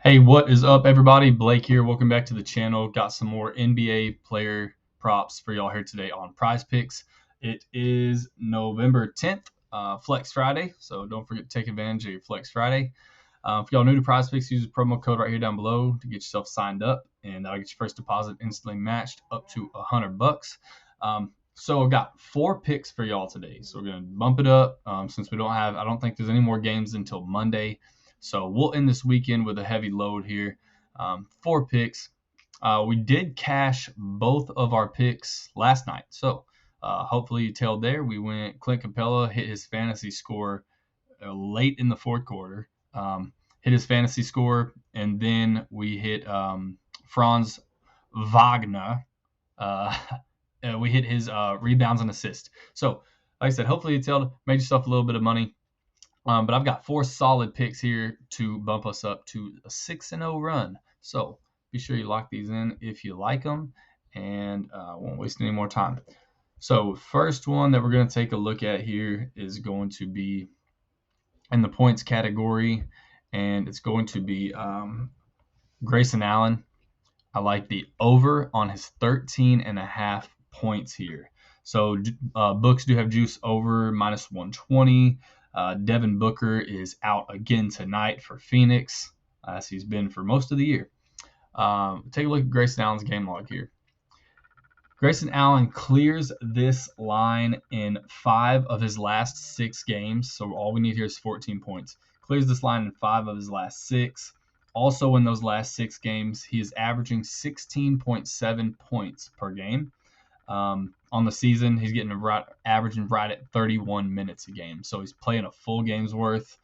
Hey, what is up, everybody? Blake here. Welcome back to the channel. Got some more NBA player props for y'all here today on PrizePicks. It is November 10th, Flex Friday, so don't forget to take advantage of your Flex Friday. If y'all new to PrizePicks, use the promo code right here down below to get yourself signed up, and that'll get your first deposit instantly matched up to $100. So I've got 4 picks for y'all today. So we're gonna bump it up since I don't think there's any more games until Monday. So we'll end this weekend with a heavy load here. 4 picks. We did cash both of our picks last night. So hopefully you tailed there. We went Clint Capella, hit his fantasy score late in the fourth quarter. Hit his fantasy score, and then we hit Franz Wagner. We hit his rebounds and assists. So, like I said, hopefully you tailed, made yourself a little bit of money. But I've got 4 solid picks here to bump us up to a 6-0 run. So be sure you lock these in if you like them, and won't waste any more time. So first one that we're going to take a look at here is going to be in the points category, and it's going to be Grayson Allen. I like the over on his 13.5 points here. So books do have juice over -120. Devin Booker is out again tonight for Phoenix, as he's been for most of the year. Take a look at Grayson Allen's game log here. Grayson Allen clears this line in 5 of his last 6 games, so all we need here is 14 points. Clears this line in 5 of his last 6. Also, in those last 6 games, he is averaging 16.7 points per game. On the season, he's getting averaging right at 31 minutes a game. So he's playing a full game's worth.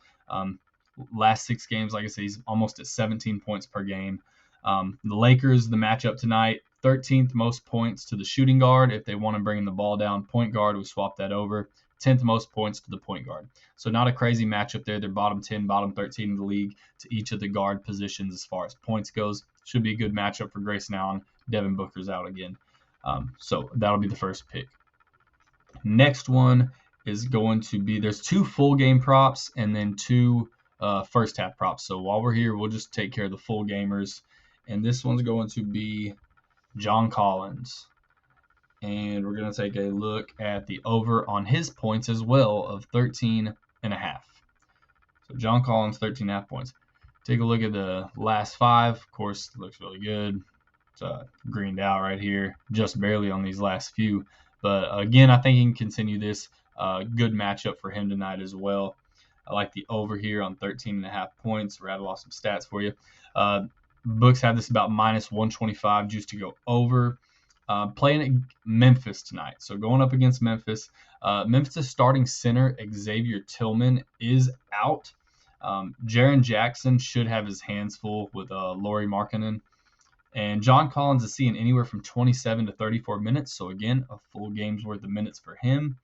Last 6 games, like I said, he's almost at 17 points per game. The Lakers, the matchup tonight, 13th most points to the shooting guard. If they want to bring the ball down, point guard, we swap that over. 10th most points to the point guard. So not a crazy matchup there. They're bottom 10, bottom 13 in the league to each of the guard positions as far as points goes. Should be a good matchup for Grayson Allen. Devin Booker's out again. So that'll be the first pick. Next one is going to be, there's 2 full game props and then 2 first half props. So while we're here, we'll just take care of the full gamers. And this one's going to be John Collins. And we're going to take a look at the over on his points as well of 13.5. So John Collins, 13.5 points. Take a look at the last 5. Of course, it looks really good. It's greened out right here, just barely on these last few. But again, I think he can continue this. Good matchup for him tonight as well. I like the over here on 13.5 points. Rattle off some stats for you. Books have this about -125 juice to go over. Playing at Memphis tonight. So going up against Memphis. Memphis starting center Xavier Tillman is out. Jaren Jackson should have his hands full with Lauri Markkanen. And John Collins is seeing anywhere from 27 to 34 minutes. So again, a full game's worth of minutes for him.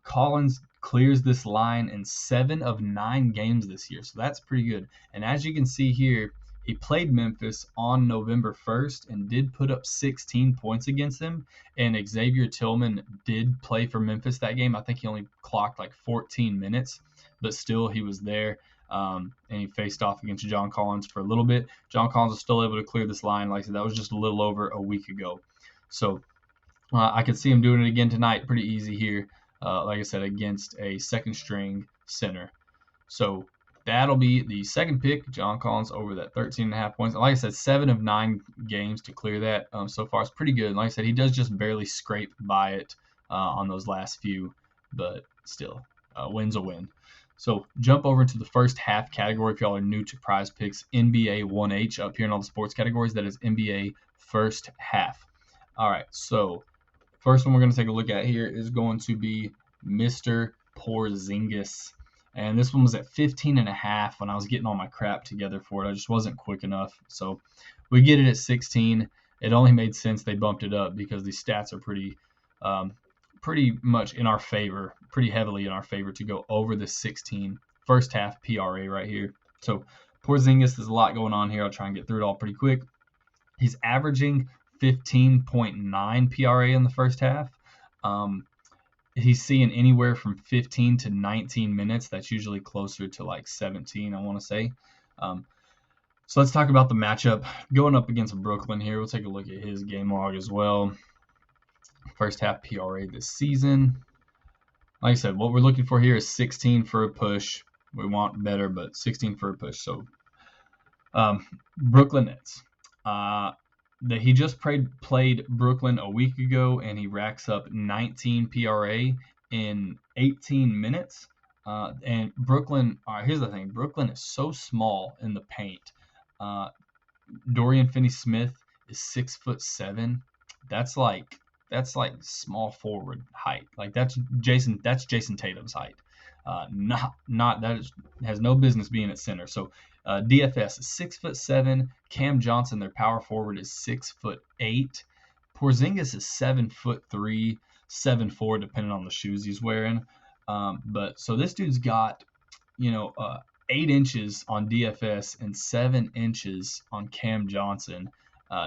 Collins clears this line in 7 of 9 games this year. So that's pretty good. And as you can see here, he played Memphis on November 1st and did put up 16 points against them. And Xavier Tillman did play for Memphis that game. I think he only clocked like 14 minutes, but still he was there. And he faced off against John Collins for a little bit. John Collins was still able to clear this line. Like I said, that was just a little over a week ago. So I could see him doing it again tonight. Pretty easy here. Like I said, against a second string center. So that'll be the second pick. John Collins over that 13.5 points. And like I said, 7 of 9 games to clear that so far is pretty good. And like I said, he does just barely scrape by it on those last few, but still, win's a win. So jump over into the first half category if y'all are new to PrizePicks. NBA 1H up here in all the sports categories. That is NBA first half. All right, so first one we're going to take a look at here is going to be Mr. Porzingis. And this one was at 15.5 when I was getting all my crap together for it. I just wasn't quick enough. So we get it at 16. It only made sense they bumped it up because these stats are pretty much in our favor, pretty heavily in our favor to go over the 16 first half PRA right here. So Porzingis, there's a lot going on here. I'll try and get through it all pretty quick. He's averaging 15.9 PRA in the first half. He's seeing anywhere from 15 to 19 minutes. That's usually closer to like 17, I want to say. So let's talk about the matchup going up against Brooklyn here. We'll take a look at his game log as well. First half PRA this season. Like I said, what we're looking for here is 16 for a push. We want better, but 16 for a push. So Brooklyn Nets. He just played Brooklyn a week ago, and he racks up 19 PRA in 18 minutes. And Brooklyn, here's the thing: Brooklyn is so small in the paint. Dorian Finney-Smith is 6'7". That's like small forward height. Like that's Jason Tatum's height. Not that has no business being at center. So DFS is 6'7". Cam Johnson, their power forward, is 6'8". Porzingis is 7'3", 7'4", depending on the shoes he's wearing. But so this dude's got 8 inches on DFS and 7 inches on Cam Johnson.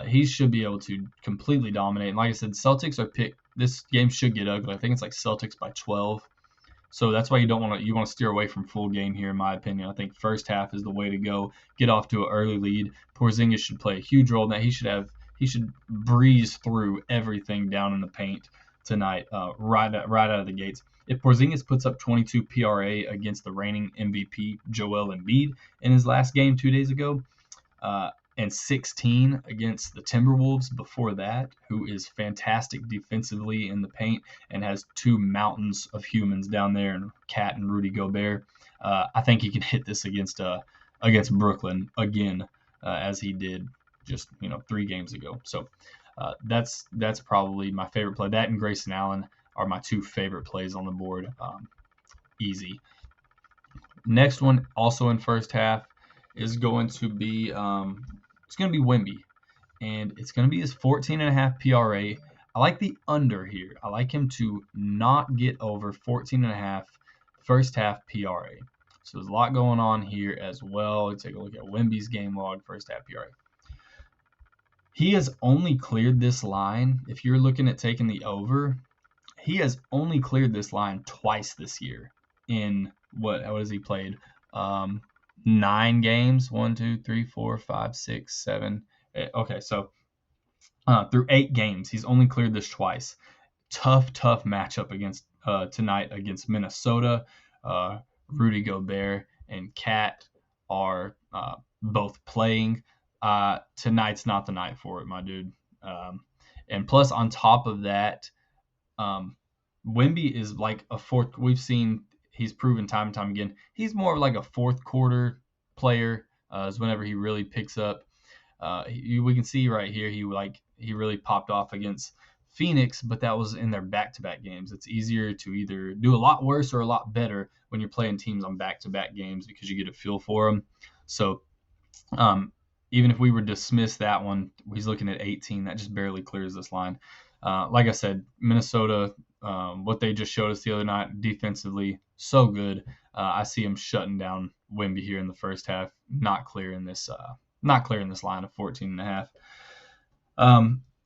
He should be able to completely dominate. And like I said, Celtics are picked. This game should get ugly. I think it's like Celtics by 12. So that's why you want to steer away from full game here, in my opinion. I think first half is the way to go. Get off to an early lead. Porzingis should play a huge role in that. He should breeze through everything down in the paint tonight, right out of the gates. If Porzingis puts up 22 PRA against the reigning MVP Joel Embiid in his last game 2 days ago, and 16 against the Timberwolves before that, who is fantastic defensively in the paint and has 2 mountains of humans down there, and Cat and Rudy Gobert, I think he can hit this against Brooklyn again, as he did just 3 games ago. So that's probably my favorite play. That and Grayson Allen are my 2 favorite plays on the board. Easy. Next one, also in first half, is going to be Wemby, and it's going to be his 14.5 PRA. I like the under here. I like him to not get over 14.5 first half PRA. So there's a lot going on here as well. Let's take a look at Wemby's game log, first half PRA. He has only cleared this line. If you're looking at taking the over, he has only cleared this line twice this year. In what has he played? 9 games. 1, 2, 3, 4, 5, 6, 7. 8. Okay, so through 8 games, he's only cleared this twice. Tough matchup against tonight against Minnesota. Rudy Gobert and Cat are both playing. Tonight's not the night for it, my dude. And plus, on top of that, Wemby is like a fourth. We've seen he's proven time and time again. He's more of like a fourth quarter player. Is whenever he really picks up. We can see right here he really popped off against Phoenix, but that was in their back-to-back games. It's easier to either do a lot worse or a lot better when you're playing teams on back-to-back games because you get a feel for them. So even if we were to dismiss that one, he's looking at 18. That just barely clears this line. Like I said, Minnesota, what they just showed us the other night defensively, so good. I see him shutting down Wemby here in the first half, not clearing this line of 14.5.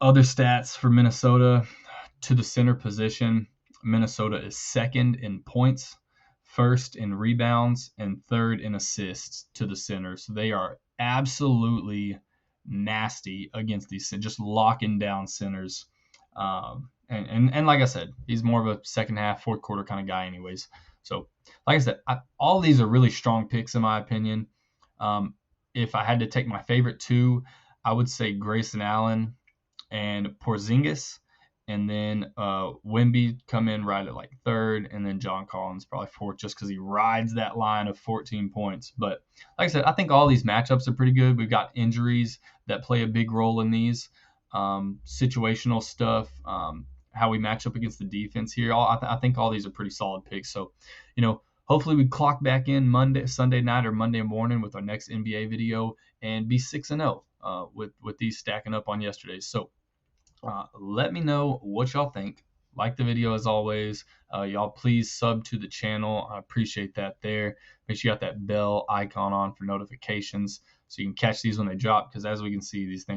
Other stats for Minnesota: to the center position, Minnesota is second in points, first in rebounds, and third in assists to the center. So they are absolutely nasty against these, just locking down centers. And like I said, he's more of a second half, fourth quarter kind of guy anyways. So like I said, all these are really strong picks in my opinion. If I had to take my favorite 2, I would say Grayson Allen and Porzingis, and then Wemby come in right at like third, and then John Collins probably fourth, just because he rides that line of 14 points. But like I said, I think all these matchups are pretty good. We've got injuries that play a big role in these, situational stuff, how we match up against the defense here. I think all these are pretty solid picks. So, hopefully we clock back in Sunday night or Monday morning with our next NBA video and be 6-0 with these stacking up on yesterday's. So let me know what y'all think. Like the video as always. Y'all please sub to the channel. I appreciate that there. Make sure you got that bell icon on for notifications so you can catch these when they drop, because as we can see, these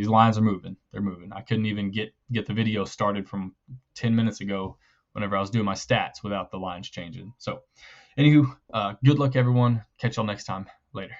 lines are moving. They're moving. I couldn't even get the video started from 10 minutes ago whenever I was doing my stats without the lines changing. So anywho, good luck everyone. Catch y'all next time. Later.